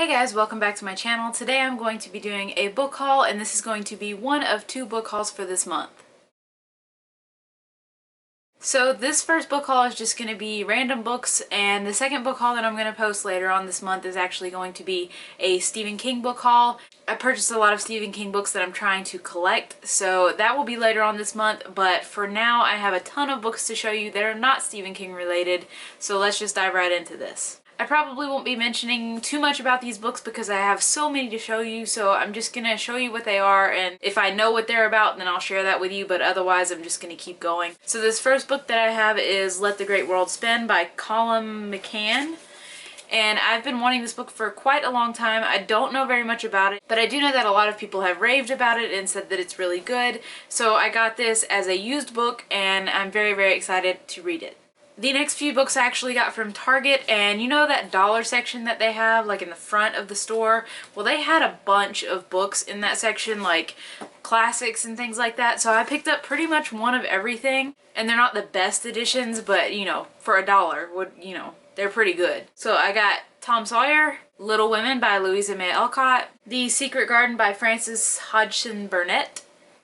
Hey guys, welcome back to my channel. Today I'm going to be doing a book haul, and this is going to be one of two book hauls for this month. So this first book haul is just going to be random books, and the second book haul that I'm going to post later on this month is actually going to be a Stephen King book haul. I purchased a lot of Stephen King books that I'm trying to collect, so that will be later on this month, but for now I have a ton of books to show you that are not Stephen King related, so let's just dive right into this. I probably won't be mentioning too much about these books because I have so many to show you, so I'm just gonna show you what they are, and if I know what they're about then I'll share that with you, but otherwise I'm just gonna keep going. So this first book that I have is Let the Great World Spin by Colum McCann. And I've been wanting this book for quite a long time. I don't know very much about it, but I do know that a lot of people have raved about it and said that it's really good. So I got this as a used book and I'm very, very excited to read it. The next few books I actually got from Target, and you know that dollar section that they have like in the front of the store? Well, they had a bunch of books in that section, like classics and things like that, so I picked up pretty much one of everything. And they're not the best editions, but you know, for $1, they're pretty good. So I got Tom Sawyer, Little Women by Louisa May Alcott, The Secret Garden by Frances Hodgson Burnett,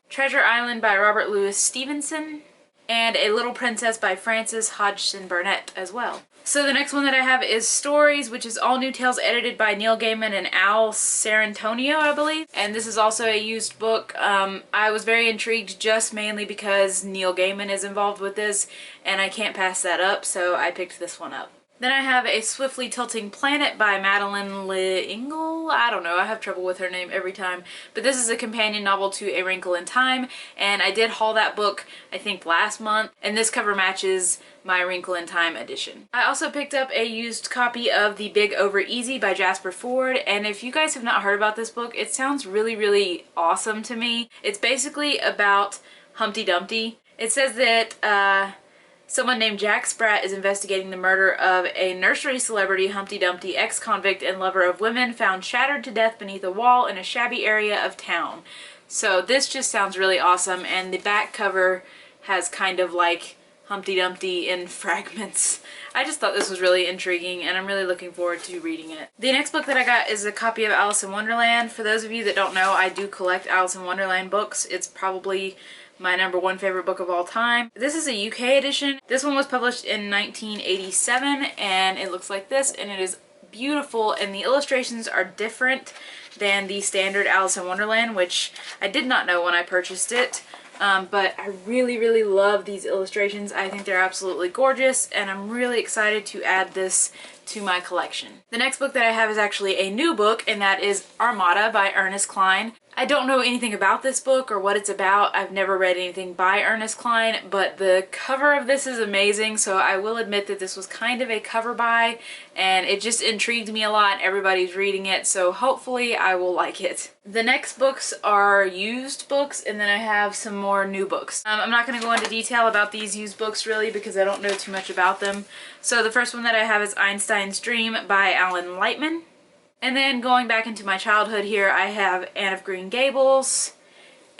Treasure Island by Robert Louis Stevenson, and A Little Princess by Frances Hodgson Burnett as well. So the next one that I have is Stories, which is all new tales edited by Neil Gaiman and Al Sarantonio, I believe. And this is also a used book. I was very intrigued just mainly because Neil Gaiman is involved with this, and I can't pass that up, so I picked this one up. Then I have A Swiftly Tilting Planet by Madeleine L'Engle. I don't know, I have trouble with her name every time. But this is a companion novel to A Wrinkle in Time, and I did haul that book, I think, last month, and this cover matches my Wrinkle in Time edition. I also picked up a used copy of The Big Over Easy by Jasper Fforde, and if you guys have not heard about this book, it sounds really, really awesome to me. It's basically about Humpty Dumpty. It says that, someone named Jack Spratt is investigating the murder of a nursery celebrity, Humpty Dumpty, ex-convict and lover of women, found shattered to death beneath a wall in a shabby area of town. So this just sounds really awesome, and the back cover has kind of like Humpty Dumpty in fragments. I just thought this was really intriguing, and I'm really looking forward to reading it. The next book that I got is a copy of Alice in Wonderland. For those of you that don't know, I do collect Alice in Wonderland books. It's probably my #1 favorite book of all time. This is a UK edition. This one was published in 1987, and it looks like this, and it is beautiful, and the illustrations are different than the standard Alice in Wonderland, which I did not know when I purchased it. But I really, really love these illustrations. I think they're absolutely gorgeous, and I'm really excited to add this to my collection. The next book that I have is actually a new book, and that is Armada by Ernest Cline. I don't know anything about this book or what it's about. I've never read anything by Ernest Cline, but the cover of this is amazing, so I will admit that this was kind of a cover buy, and it just intrigued me a lot. Everybody's reading it, so hopefully I will like it. The next books are used books, and then I have some more new books. I'm not going to go into detail about these used books really because I don't know too much about them. So the first one that I have is Einstein's Dream by Alan Lightman. And then going back into my childhood here, I have Anne of Green Gables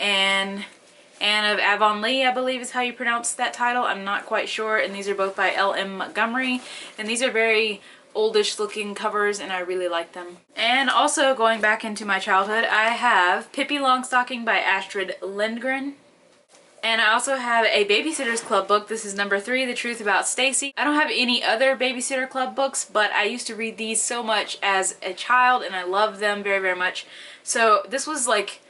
and Anne of Avonlea, I believe is how you pronounce that title. I'm not quite sure. And these are both by L.M. Montgomery. And these are very oldish looking covers, and I really like them. And also going back into my childhood, I have Pippi Longstocking by Astrid Lindgren. And I also have a Babysitter's Club book. This is #3, The Truth About Stacy. I don't have any other Babysitter Club books, but I used to read these so much as a child, and I love them very, very much. So this was like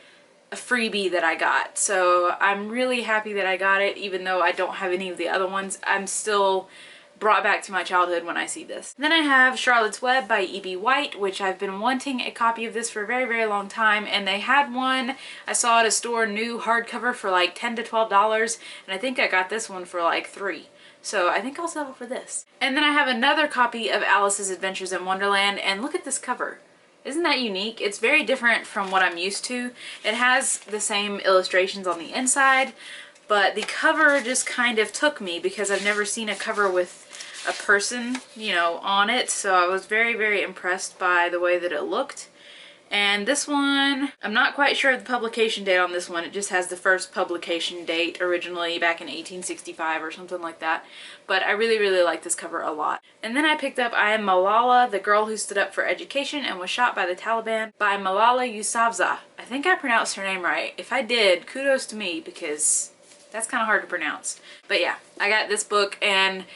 a freebie that I got. So I'm really happy that I got it, even though I don't have any of the other ones. I'm still brought back to my childhood when I see this. Then I have Charlotte's Web by E.B. White, which I've been wanting a copy of this for a very, very long time, and they had one I saw at a store, new hardcover, for like $10 to $12, and I think I got this one for like $3. So I think I'll settle for this. And then I have another copy of Alice's Adventures in Wonderland, and look at this cover. Isn't that unique? It's very different from what I'm used to. It has the same illustrations on the inside, but the cover just kind of took me because I've never seen a cover with a person, on it, so I was very, very impressed by the way that it looked. And this one, I'm not quite sure of the publication date on this one. It just has the first publication date originally back in 1865 or something like that. But I really, really like this cover a lot. And then I picked up I Am Malala, the Girl Who Stood Up for Education and Was Shot by the Taliban by Malala Yousafzai. I think I pronounced her name right. If I did, kudos to me because that's kind of hard to pronounce. But yeah, I got this book and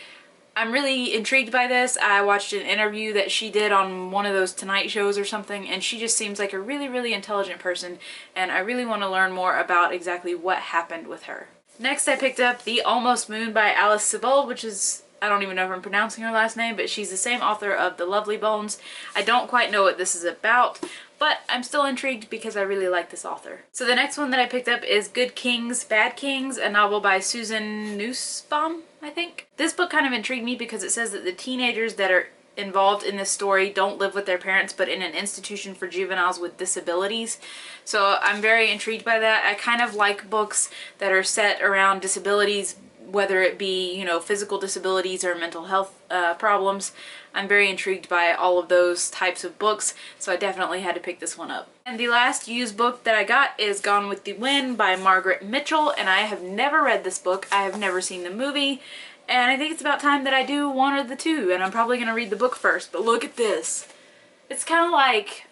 I'm really intrigued by this. I watched an interview that she did on one of those Tonight shows or something, and she just seems like a really, really intelligent person, and I really want to learn more about exactly what happened with her. Next, I picked up The Almost Moon by Alice Sebold, which is, I don't even know if I'm pronouncing her last name, but she's the same author of The Lovely Bones. I don't quite know what this is about, but I'm still intrigued because I really like this author. So the next one that I picked up is Good Kings, Bad Kings, a novel by Susan Nussbaum, I think. This book kind of intrigued me because it says that the teenagers that are involved in this story don't live with their parents but in an institution for juveniles with disabilities. So I'm very intrigued by that. I kind of like books that are set around disabilities, whether it be, you know, physical disabilities or mental health problems. I'm very intrigued by all of those types of books, so I definitely had to pick this one up. And the last used book that I got is Gone with the Wind by Margaret Mitchell, and I have never read this book. I have never seen the movie, and I think it's about time that I do one or the two, and I'm probably going to read the book first. But look at this. It's kind of like,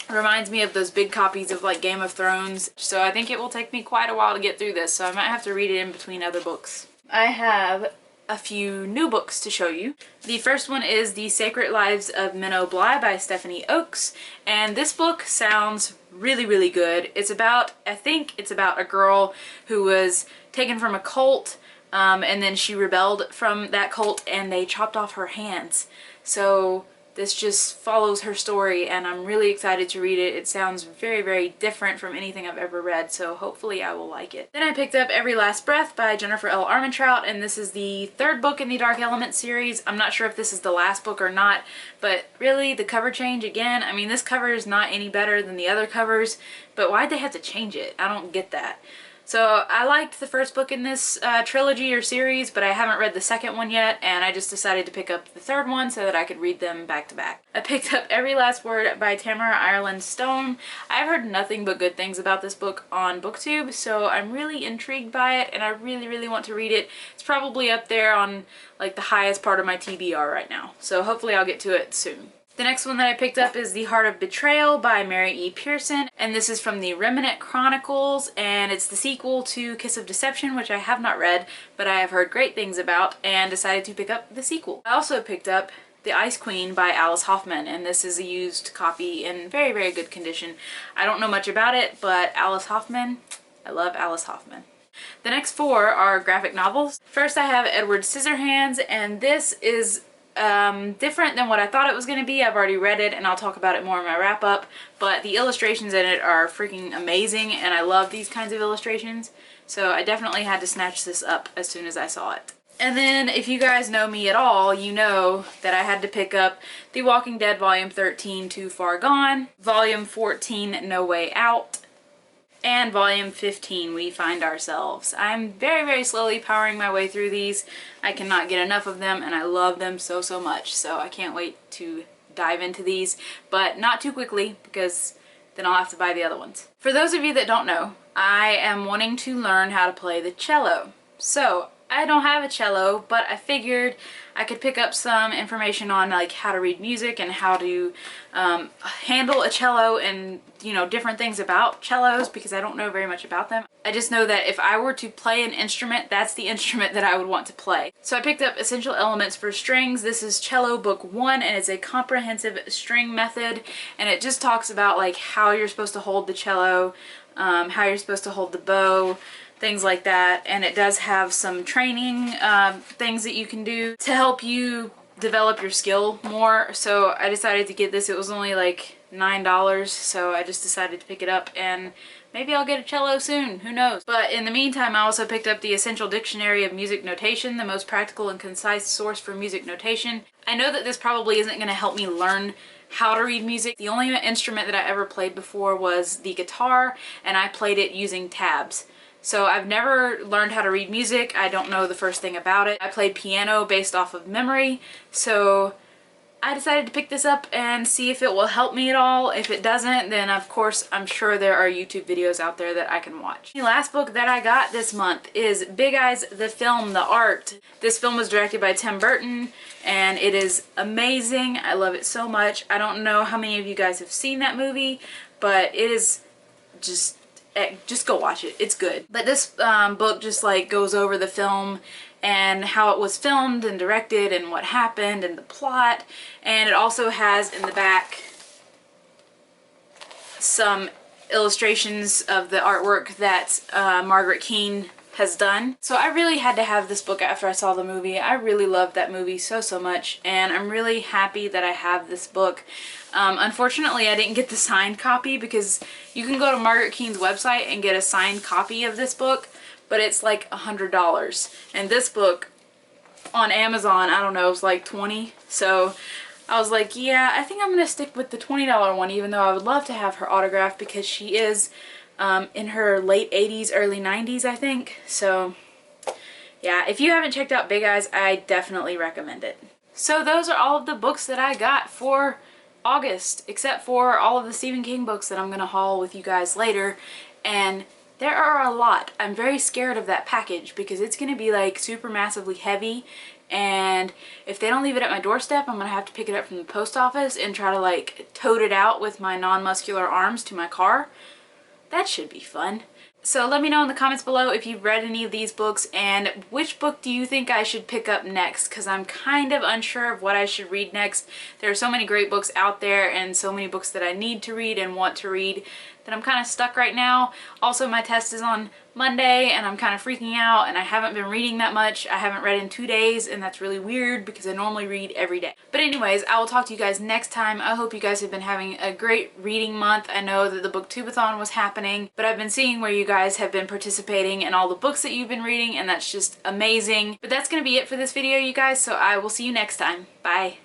reminds me of those big copies of like Game of Thrones, so I think it will take me quite a while to get through this, so I might have to read it in between other books. I have a few new books to show you. The first one is The Sacred Lives of Minnow Bly by Stephanie Oakes, and this book sounds really, really good. It's about, I think it's about a girl who was taken from a cult, and then she rebelled from that cult and they chopped off her hands. So this just follows her story, and I'm really excited to read it. It sounds very, very different from anything I've ever read, so hopefully I will like it. Then I picked up Every Last Breath by Jennifer L. Armentrout, and this is the third book in the Dark Element series. I'm not sure if this is the last book or not, but really, the cover change again. I mean, this cover is not any better than the other covers, but why'd they have to change it? I don't get that. So I liked the first book in this trilogy or series, but I haven't read the second one yet, and I just decided to pick up the third one so that I could read them back to back. I picked up Every Last Word by Tamara Ireland Stone. I've heard nothing but good things about this book on BookTube, so I'm really intrigued by it, and I really, really want to read it. It's probably up there on like the highest part of my TBR right now, so hopefully I'll get to it soon. The next one that I picked up is The Heart of Betrayal by Mary E. Pearson, and this is from the Remnant Chronicles, and it's the sequel to Kiss of Deception, which I have not read, but I have heard great things about, and decided to pick up the sequel. I also picked up The Ice Queen by Alice Hoffman, and this is a used copy in very, very good condition. I don't know much about it, but Alice Hoffman, I love Alice Hoffman. The next four are graphic novels. First I have Edward Scissorhands, and this is different than what I thought it was going to be. I've already read it and I'll talk about it more in my wrap up, but the illustrations in it are freaking amazing and I love these kinds of illustrations, so I definitely had to snatch this up as soon as I saw it. And then if you guys know me at all, you know that I had to pick up The Walking Dead Volume 13 Too Far Gone, Volume 14 No Way Out, and Volume 15, We Find Ourselves. I'm very, very slowly powering my way through these. I cannot get enough of them, and I love them so, so much. So I can't wait to dive into these, but not too quickly because then I'll have to buy the other ones. For those of you that don't know, I am wanting to learn how to play the cello. So I don't have a cello, but I figured I could pick up some information on like how to read music and how to handle a cello and, you know, different things about cellos because I don't know very much about them. I just know that if I were to play an instrument, that's the instrument that I would want to play. So I picked up Essential Elements for Strings. This is Cello Book 1 and it's a comprehensive string method, and it just talks about like how you're supposed to hold the cello, how you're supposed to hold the bow, things like that, and it does have some training things that you can do to help you develop your skill more. So I decided to get this. It was only like $9, so I just decided to pick it up, and maybe I'll get a cello soon, who knows. But in the meantime, I also picked up the Essential Dictionary of Music Notation, the most practical and concise source for music notation. I know that this probably isn't going to help me learn how to read music. The only instrument that I ever played before was the guitar, and I played it using tabs. So I've never learned how to read music. I don't know the first thing about it. I played piano based off of memory, so I decided to pick this up and see if it will help me at all. If it doesn't, then of course I'm sure there are YouTube videos out there that I can watch. The last book that I got this month is Big Eyes, the Film, the Art. This film was directed by Tim Burton and it is amazing. I love it so much. I don't know how many of you guys have seen that movie, but it is just go watch it. It's good. But this book just like goes over the film and how it was filmed and directed and what happened and the plot. And it also has in the back some illustrations of the artwork that Margaret Keane has done. So I really had to have this book after I saw the movie. I really loved that movie so much, and I'm really happy that I have this book. Unfortunately, I didn't get the signed copy because you can go to Margaret Keane's website and get a signed copy of this book, but it's like $100. And this book on Amazon, I don't know, it was like $20. So I was like, yeah, I think I'm going to stick with the $20 one, even though I would love to have her autograph because she is in her late 80s, early 90s, I think. So yeah, if you haven't checked out Big Eyes, I definitely recommend it. So those are all of the books that I got for August, except for all of the Stephen King books that I'm going to haul with you guys later. And there are a lot. I'm very scared of that package because it's going to be like super massively heavy, and if they don't leave it at my doorstep, I'm going to have to pick it up from the post office and try to like tote it out with my non-muscular arms to my car. That should be fun. So let me know in the comments below if you've read any of these books and which book do you think I should pick up next, because I'm kind of unsure of what I should read next. There are so many great books out there and so many books that I need to read and want to read that I'm kind of stuck right now. Also, my test is on Monday and I'm kind of freaking out and I haven't been reading that much. I haven't read in 2 days and that's really weird because I normally read every day. But anyways, I will talk to you guys next time. I hope you guys have been having a great reading month. I know that the booktubeathon was happening, but I've been seeing where you guys have been participating in all the books that you've been reading, and that's just amazing. But that's going to be it for this video, you guys, so I will see you next time. Bye.